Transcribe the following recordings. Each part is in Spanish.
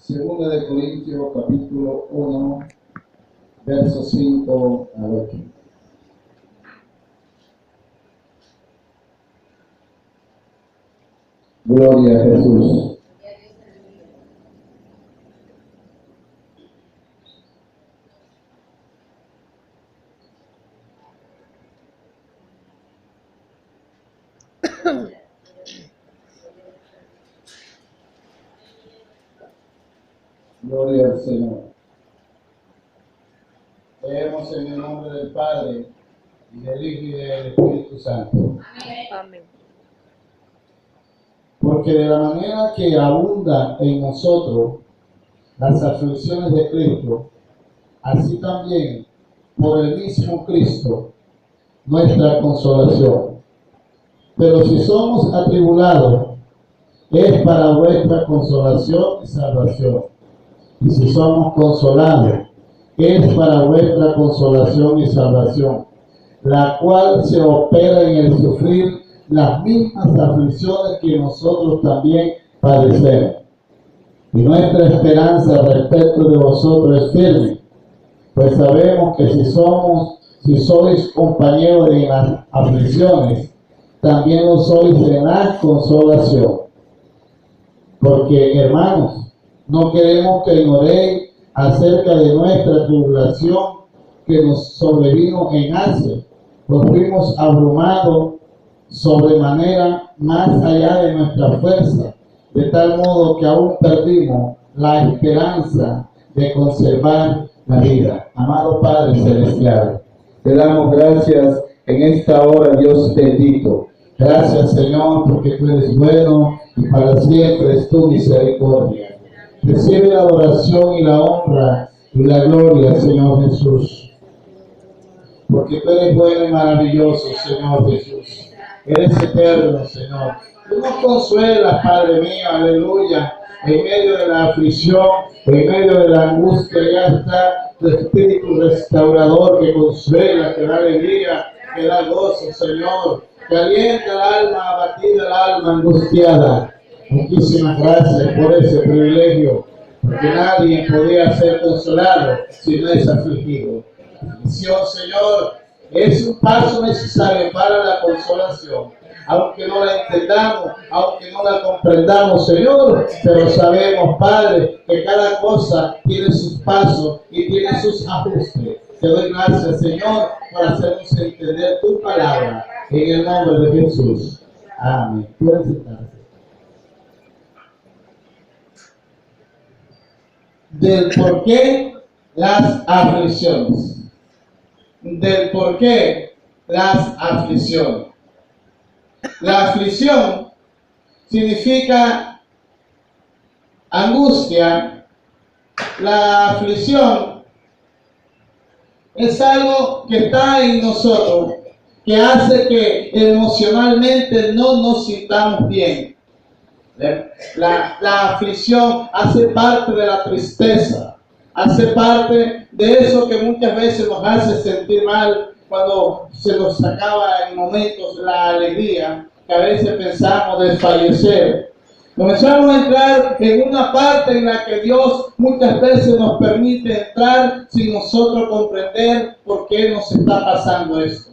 Segunda de Corintios, capítulo 1, versos 5 a 8. Gloria a Jesús. Gloria al Señor. Leemos en el nombre del Padre, y del Hijo y del Espíritu Santo. Amén. Porque de la manera que abunda en nosotros las aflicciones de Cristo, así también por el mismo Cristo nuestra consolación. Pero si somos atribulados, es para vuestra consolación y salvación. Y si somos consolados, es para vuestra consolación y salvación, la cual se opera en el sufrir las mismas aflicciones que nosotros también padecemos. Y nuestra esperanza respecto de vosotros es firme, pues sabemos que si sois compañeros en las aflicciones, también lo sois en la consolación. Porque, hermanos, no queremos que ignoréis acerca de nuestra tribulación que nos sobrevino en Asia, pues fuimos abrumados sobremanera más allá de nuestra fuerza, de tal modo que aún perdimos la esperanza de conservar la vida. Amado Padre Celestial, te damos gracias en esta hora, Dios bendito. Gracias, Señor, porque tú eres bueno y para siempre es tu misericordia. Recibe la adoración y la honra y la gloria, Señor Jesús. Porque tú eres bueno y maravilloso, Señor Jesús. Eres eterno, Señor. Tú nos consuelas, Padre mío, aleluya. En medio de la aflicción, en medio de la angustia, ya está tu Espíritu restaurador que consuela, que da alegría, que da gozo, Señor. Que alienta el alma abatida, el alma angustiada. Muchísimas gracias por ese privilegio, porque nadie podía ser consolado si no es afligido. Aflicción, Señor, es un paso necesario para la consolación, aunque no la entendamos, aunque no la comprendamos, Señor, pero sabemos, Padre, que cada cosa tiene sus pasos y tiene sus ajustes. Te doy gracias, Señor, por hacernos entender tu palabra, en el nombre de Jesús. Amén. Pueden sentarse. Del por qué las aflicciones. Del por qué las aflicciones. La aflicción significa angustia. La aflicción es algo que está en nosotros, que hace que emocionalmente no nos sintamos bien. La aflicción hace parte de la tristeza, hace parte de eso que muchas veces nos hace sentir mal cuando se nos acaba en momentos la alegría, que a veces pensamos desfallecer. Comenzamos a entrar en una parte en la que Dios muchas veces nos permite entrar sin nosotros comprender por qué nos está pasando esto.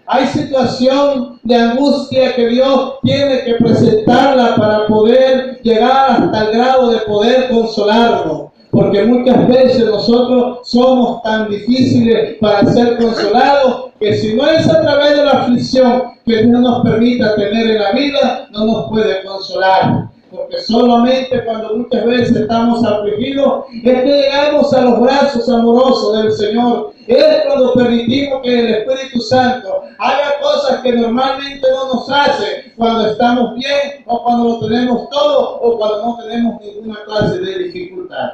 Hay situación de angustia que Dios tiene que presentarla para poder llegar hasta el grado de poder consolarnos. Porque muchas veces nosotros somos tan difíciles para ser consolados que si no es a través de la aflicción que Dios nos permita tener en la vida, no nos puede consolar. Porque solamente cuando muchas veces estamos afligidos es que llegamos a los brazos amorosos del Señor. Es cuando permitimos que el Espíritu Santo haga cosas que normalmente no nos hace cuando estamos bien o cuando lo tenemos todo o cuando no tenemos ninguna clase de dificultad.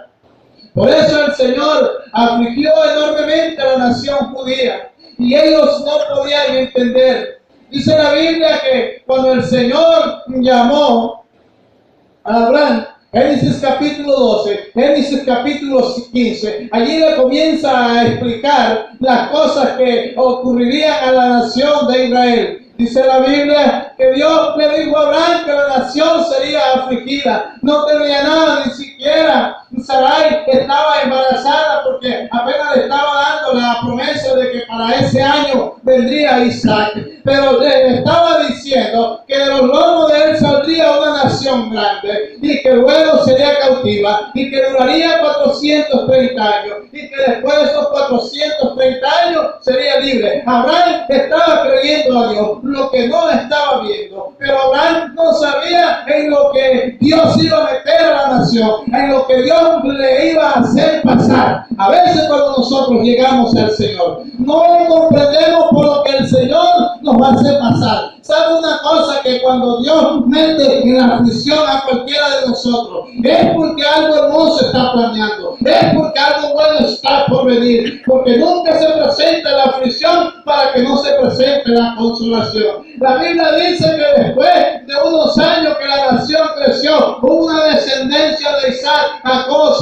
Por eso el Señor afligió enormemente a la nación judía y ellos no podían entender. Dice la Biblia que cuando el Señor llamó a Abraham, Génesis capítulo 12, Génesis capítulo 15, allí le comienza a explicar las cosas que ocurrirían a la nación de Israel. Dice la Biblia que Dios le dijo a Abraham que la nación sería afligida, no tenía nada, ni siquiera para ese año vendría Isaac. Pero le estaba diciendo que de los lomos de él saldría una nación grande y que luego sería cautiva y que duraría 430 años y que después de esos 430 años sería libre. Abraham estaba creyendo a Dios, lo que no estaba viendo, pero Abraham no sabía en lo que Dios iba a meter a la nación, en lo que Dios le iba a hacer pasar. A veces cuando nosotros llegamos al Señor, no comprendemos por lo que el Señor nos va a hacer pasar. ¿Sabe una cosa? Que cuando Dios mete en la aflicción a cualquiera de nosotros, es porque algo hermoso está planeando, es porque algo bueno está por venir, porque nunca se presenta la aflicción para que no se presente la consolación. La Biblia dice que después de unos años que la nación creció, hubo una descendencia de Isaac, Jacob,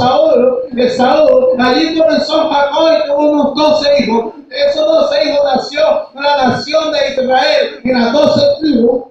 Esaú. Allí comenzó Jacob y tuvo unos 12 hijos. Esos 12 hijos nació la nación de Israel y las 12 tribus,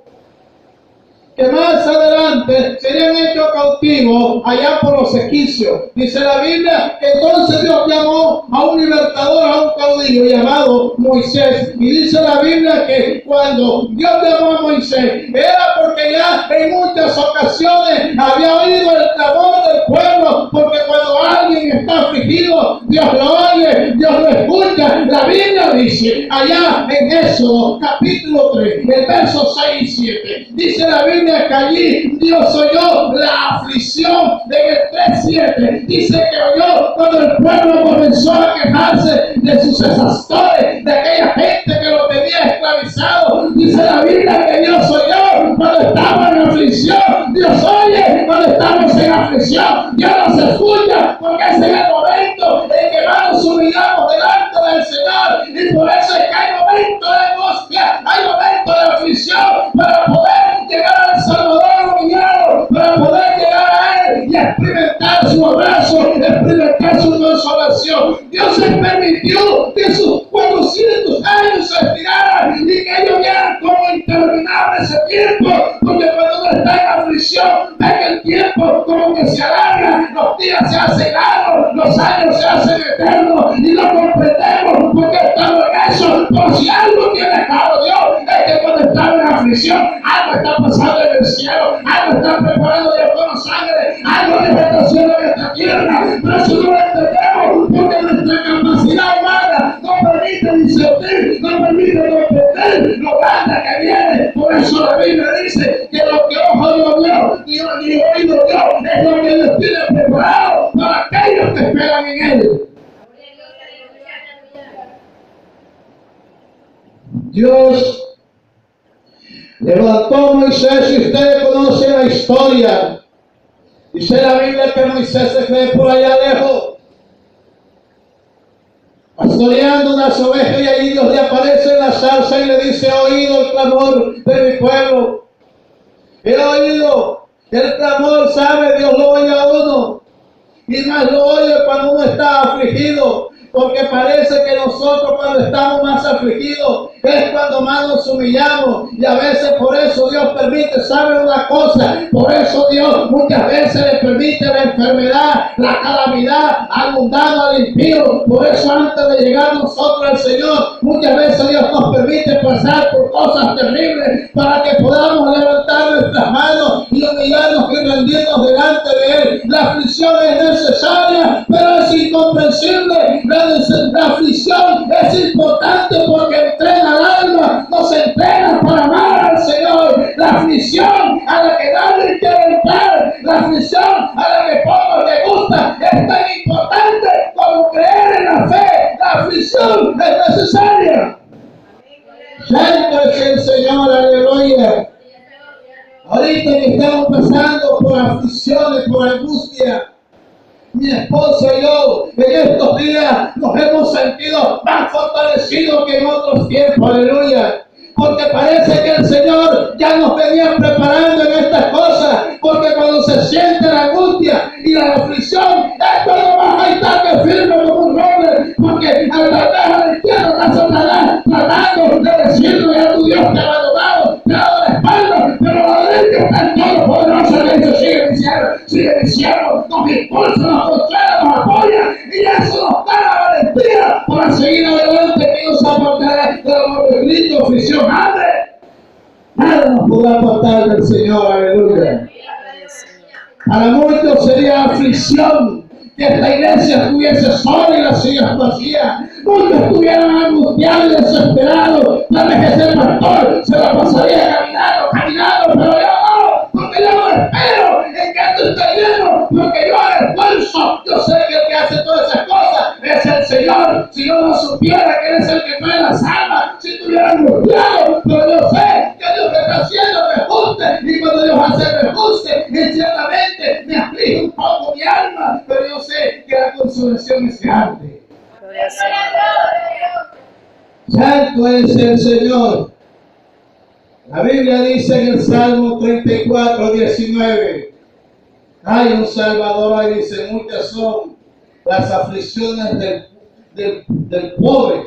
que más adelante serían hechos cautivos allá por los egipcios. Dice la Biblia que entonces Dios llamó a un libertador, a un caudillo llamado Moisés. Y dice la Biblia que cuando Dios llamó a Moisés, era porque ya en muchas ocasiones había oído el clamor del pueblo, porque cuando alguien está afligido, Dios lo oye, Dios lo escucha. La Biblia dice allá en Éxodo capítulo 3, el verso 6 y 7, dice la Biblia que allí Dios oyó la aflicción de el 3:7. Dice que oyó cuando el pueblo comenzó a quejarse de sus exactores, de aquella gente que lo tenía esclavizado. Dice la Biblia que Dios oyó cuando estaba en aflicción. Dios oye cuando estamos en aflicción. Dios nos escucha porque es en el momento en que más nos humillamos delante del Señor. Y por eso es que hay momentos de angustia, hay momentos de aflicción para poder llegar al Salvador humillado, para poder llegar a Él y experimentar su abrazo, experimentar su consolación. Dios les permitió que sus 400 años se estiraran y que ellos vieran cómo interminable ese tiempo, porque cuando uno está en aflicción, ve que el tiempo como que se alarga, los días se hacen largos, los años se hacen eternos y lo comprendemos porque estamos en eso. Pero si algo tiene claro Dios, es que cuando estamos en aflicción, algo está pasando en el cielo, algo está preparando Dios con los ángeles, algo Dios está haciendo en esta tierra. Pero eso no lo entendemos porque nuestra capacidad humana no permite discernir, no permite comprender lo grande que viene. Por eso la Biblia dice que lo que ojo no vio, ni oído vio, es lo que Dios tiene preparado para aquellos que esperan en Él. Dios levantó a Moisés, y ustedes conocen la historia. Dice la Biblia que Moisés se fue por allá lejos, pastoreando unas ovejas, y ahí Dios le aparece en la zarza y le dice: he oído el clamor de mi pueblo. He oído el clamor, ¿sabe? Dios lo oye a uno, y más lo oye cuando uno está afligido. Porque parece que nosotros cuando estamos más afligidos es cuando más nos humillamos. Y a veces por eso Dios permite, ¿sabe una cosa? Por eso Dios muchas veces le permite la enfermedad, la calamidad al mundano, al impío. Por eso antes de llegar nosotros al Señor, muchas veces Dios nos permite pasar por cosas terribles para que podamos levantar nuestras manos y humillarnos y rendirnos delante de Él. La aflicción es necesaria, pero es incomprensible. La aflicción es importante porque entrena al alma, nos entrena para amar al Señor. La aflicción a la que nadie quiere entrar, la aflicción a la que poco le gusta, es tan importante como creer en la fe. La aflicción es necesaria. Siéntese el Señor, aleluya. Ahorita que estamos pasando por aflicciones, por angustia, mi esposa y yo en estos días nos hemos sentido más fortalecidos que en otros tiempos, aleluya. Porque parece que el Señor ya nos venía preparando en estas cosas. Porque cuando se siente la angustia y la aflicción, es cuando vas a estar que firme como un roble. Porque al tratar a la izquierda está Satanás tratando de decirle a tu Dios te ha abandonado, te ha dado la espalda, pero a la derecha está el Todopoderoso y dice: sigue diciendo, nos impulsa, nos consuela, nos apoya, y eso nos da la valentía para seguir adelante, queridos amados. aflicto, aflicción, hambre. Nada nos podrá apartar del Señor, aleluya. Para muchos sería aflicción que esta iglesia estuviese sola y las sillas vacías. Muchos estuvieran angustiados y desesperados. Tal vez ese pastor se la pasaría caminando, pero yo no, porque yo no espero en que esto esté lleno, porque yo hago esfuerzo. Yo sé que el que hace todas esas cosas es el Señor. Si yo no supiera que Él es el que trae las almas, si estuviera angustiado, pero yo sé que Dios me está haciendo me ajuste, y cuando Dios hace me ajuste, y ciertamente me aflige un poco mi alma, pero yo sé que la consolación es grande. Santo es el Señor. La Biblia dice en el Salmo 34, 19, hay un Salvador, ahí dice, muchas son las aflicciones del pobre,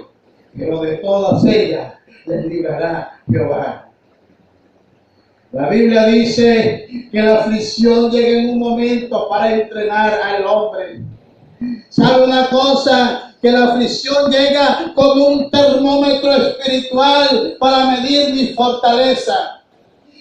pero de todas ellas les librará Jehová. La Biblia dice que la aflicción llega en un momento para entrenar al hombre. ¿Sabe una cosa? Que la aflicción llega como un termómetro espiritual para medir mi fortaleza.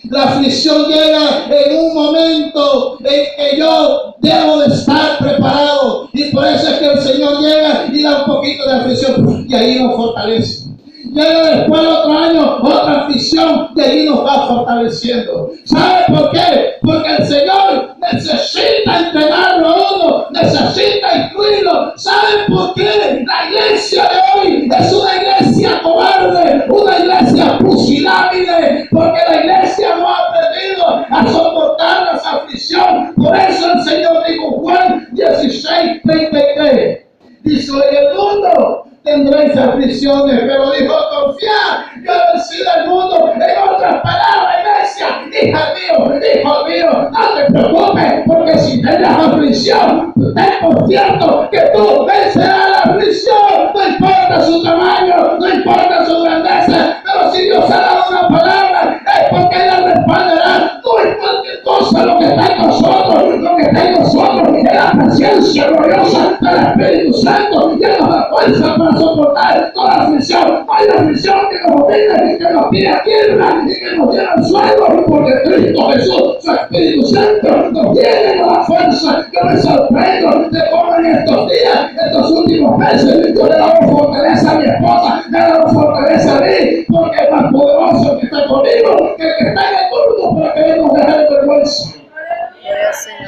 La aflicción llega en un momento en que yo debo de estar preparado. Y por eso es que el Señor llega y da un poquito de aflicción y ahí nos fortalece. Llega después otro año, otra aflicción y ahí nos va fortaleciendo. ¿Sabe por qué? Porque el Señor necesita entrenarlo a uno, necesita instruirlo. ¿Saben por qué? La iglesia de hoy es una iglesia cobarde, una iglesia pusilánime, porque la iglesia no ha aprendido a soportar la aflicción. Por eso el Señor dijo Juan 16, 33. Dice, en el mundo tendréis aflicciones, pero dijo, confiad, yo he vencido al mundo. En otras palabras, iglesia, hijo mío, no te preocupes, porque si tendrás aflicción, ten por cierto que tú vencerás la aflicción. No importa su tamaño, no importa su grandeza, pero si Dios ha dado una palabra, es porque Él la responderá. No es cualquier cosa lo que está en nosotros, lo que está en nosotros es la paciencia gloriosa del Espíritu Santo, y nos da fuerza para soportar toda aflicción. Hay aflicción que nos obliga, que nos tira a tierra y que nos tira al suelo, porque Cristo Jesús, su Espíritu Santo, nos tiene con la fuerza. Yo me sorprendo de cómo en estos días, estos últimos meses, yo le he dado fortaleza a mi esposa, le he dado fortaleza a mí, porque es más poderoso que está conmigo que el que está en el mundo, para que nos deje de vergüenza.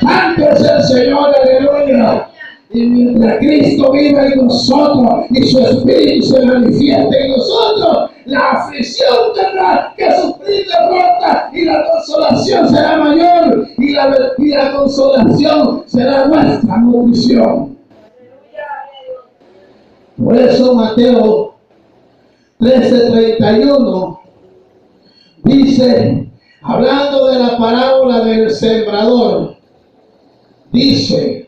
Santo es el Señor, aleluya. Y mientras Cristo vive en nosotros y su Espíritu se manifieste en nosotros, la aflicción tendrá que sufrir derrota y la consolación será mayor y la consolación será nuestra nutrición. Por eso Mateo 13:31 dice, hablando de la parábola del sembrador, dice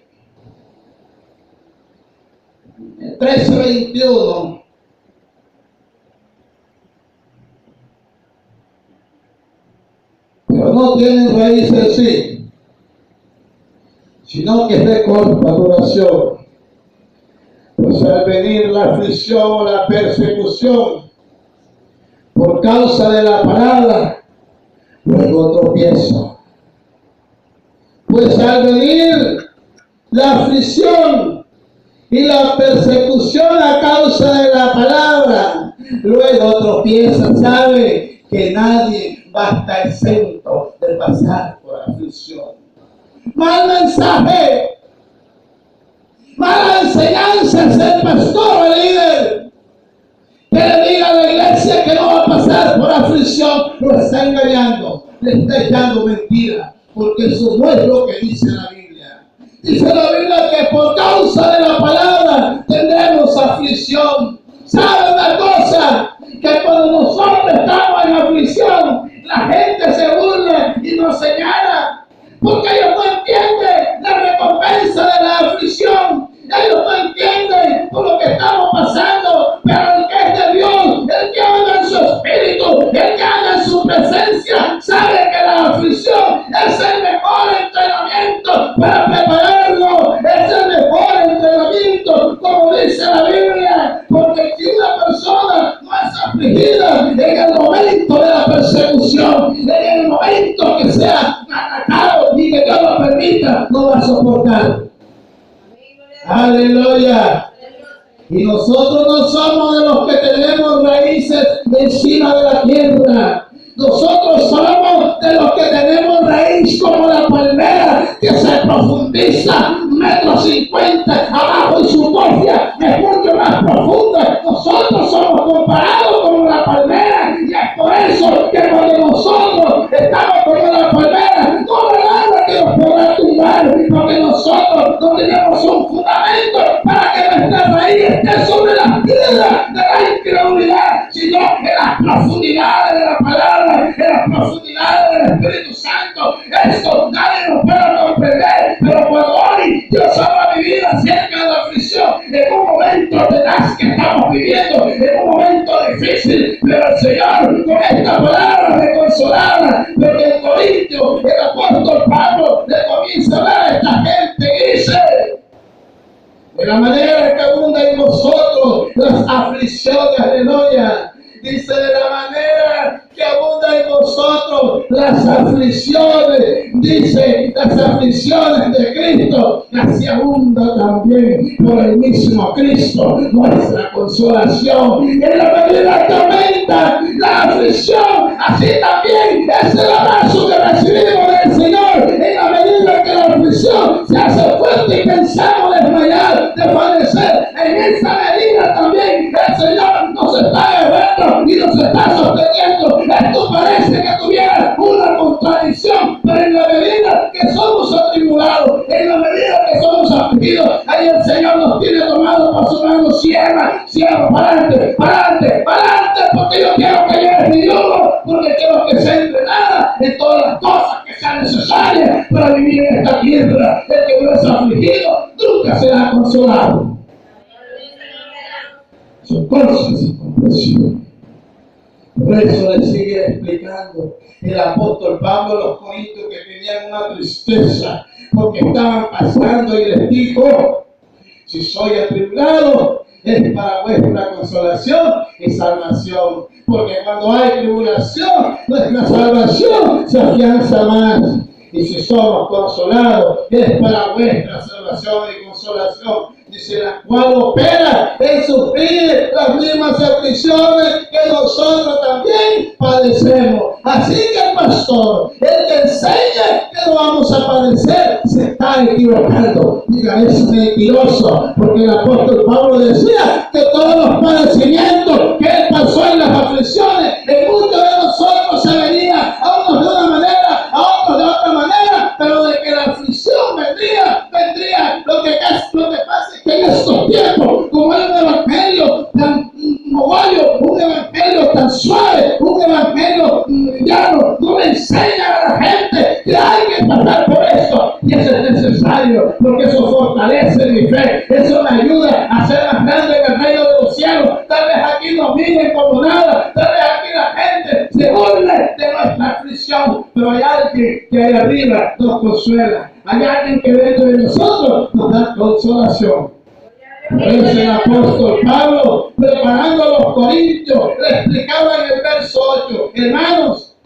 13:21, pero no tienen raíces sí, sino que es de corta duración. Pues al venir la aflicción o la persecución por causa de la palabra, luego tropieza. Pues al venir la aflicción y la persecución a causa de la palabra, luego tropieza. Sabe que nadie va a estar exento de pasar por aflicción. Mal mensaje, mala enseñanza es el pastor o el líder que le diga a la iglesia que no va a pasar por aflicción. Lo está engañando, le está echando mentira, porque eso no es lo que dice la Biblia. Dice la Biblia que por causa de la palabra tendremos aflicción. ¿Sabe una cosa? Que cuando nosotros estamos en aflicción, la gente se burla y nos señala, porque ellos no entienden la recompensa de la aflicción. Ellos no entienden por lo que estamos pasando, pero el que es de Dios, el que anda en su espíritu, el que anda en su presencia, sabe que la aflicción es el mejor entrenamiento para prepararlo, es el mejor entrenamiento, como dice la Biblia, porque si una persona no es afligida, en ahorita no va a soportar. Aleluya. Y nosotros no somos de los que tenemos raíces encima de la tierra. Nosotros somos de los que tenemos raíz como la palmera que se profundiza 1,50 m abajo y su cofia es mucho más profunda. Nosotros somos comparados como la palmera y es por eso que cuando nosotros estamos como la palmera no hay nada que nos pueda tumbar, porque nosotros no tenemos un fundamento para que nuestra raíz esté sobre las piedras de la incredulidad, sino en las profundidades de la palabra, en las profundidades del Espíritu Santo. Esto nadie nos puede comprender, pero cuando hoy Dios habla mi vida acerca de la aflicción, en un momento tenaz que estamos viviendo, en un momento difícil, pero el Señor con esta palabra me consolaba, porque en Corintio el apóstol Pablo le comienza a hablar a esta gente y dice: de la manera que abunda en vosotros las aflicciones, aleluya. Dice: de la manera que abunda en vosotros las aflicciones, dice, las aflicciones de Cristo, así abunda también por el mismo Cristo nuestra consolación. En la medida que aumenta la aflicción, así también es el abrazo que recibimos del Señor. En la medida que la aflicción se hace fuerte y pensamos desmayar, desfallecer, en esa medida también el Señor nos está agarrando y nos está sosteniendo. Esto parece que tuviera una contradicción, pero en la medida que somos atribulados, en la medida que somos afligidos, ahí el Señor nos tiene tomado por su mano. Cierra, para adelante, porque yo quiero que llegue mi yugo, porque quiero que sea entrenada en todas las cosas que sean necesarias para vivir en esta tierra. El que no es afligido nunca será consolado. Son cosas incomprensibles. Por eso le sigue explicando el apóstol Pablo a los corintios que tenían una tristeza porque estaban pasando, y les dijo: si soy atribulado es para vuestra consolación y salvación, porque cuando hay tribulación nuestra salvación se afianza más. Y si somos consolados es para vuestra salvación y consolación, dice, la cual opera en sufrir las mismas aflicciones que nosotros también padecemos. Así que el pastor, el que enseña que no vamos a padecer, se está equivocando. Diga, es mentiroso, porque el apóstol Pablo decía que todos los padecimientos que él pasó en las aflicciones, en muchos de nosotros se venía a unos de una manera, a otros de otra manera, pero de que la aflicción vendría. Lo que pasa es que en estos tiempos, como hay un evangelio tan mogollo, un evangelio tan suave, un evangelio llano, no le enseña a la gente que hay que pasar por esto, y eso es necesario, porque eso fortalece mi fe, eso me ayuda a ser más grande en el reino de los cielos. Tal vez aquí nos miren como nada, tal vez aquí la gente se burle de nuestra aflicción, pero hay alguien que ahí arriba nos consuela, hay alguien que dentro de nosotros nos da consolación. Por eso el apóstol Pablo, preparando a los corintios, le explicaba en el verso 8: hermanos,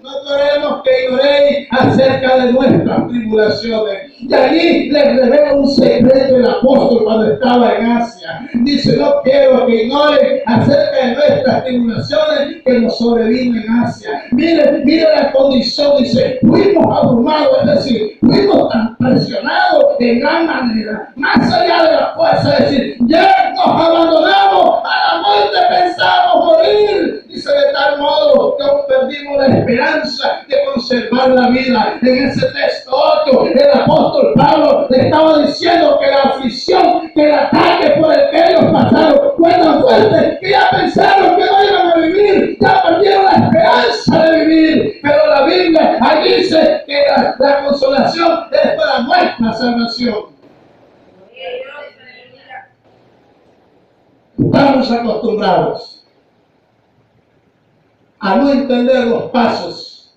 no queremos que ignoréis acerca de nuestras tribulaciones. Y allí les revela un secreto el apóstol cuando estaba en Asia. Dice: no quiero que ignoren acerca de nuestras tribulaciones que nos sobrevino en Asia. Mire la condición, dice, fuimos abrumados, es decir, fuimos tan presionados en gran manera, más allá de la fuerza, es decir, ya nos abandonamos a la muerte, pensamos morir. Dice, de tal modo que aún perdimos la esperanza de conservar la vida. En ese texto 8, el apóstol Pablo le estaba diciendo que la aflicción, que el ataque por el que ellos pasaron fue tan fuerte que ya pensaron que no iban a vivir, ya perdieron la esperanza de vivir. Pero la Biblia ahí dice que la consolación es para nuestra salvación. Estamos acostumbrados a no entender los pasos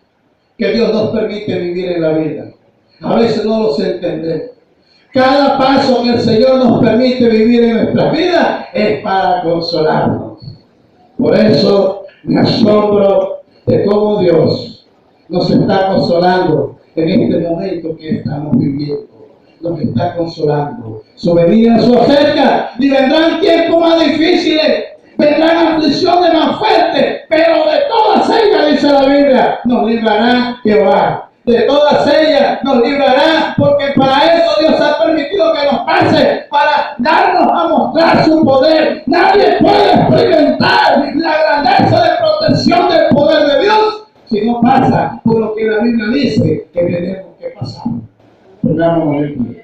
que Dios nos permite vivir en la vida. A veces no los entendemos. Cada paso que el Señor nos permite vivir en nuestra vida es para consolarnos. Por eso me asombro de cómo Dios nos está consolando en este momento que estamos viviendo. Nos está consolando. Su venida se acerca y vendrán tiempos más difíciles, vendrán aflicciones más fuertes, pero de todas ellas, dice la Biblia, nos librará Jehová. De todas ellas nos librará, porque para eso Dios ha permitido que nos pase, para darnos a mostrar su poder. Nadie puede experimentar la grandeza de protección del poder de Dios si no pasa por lo que la Biblia dice que tenemos que pasar. Pongamos el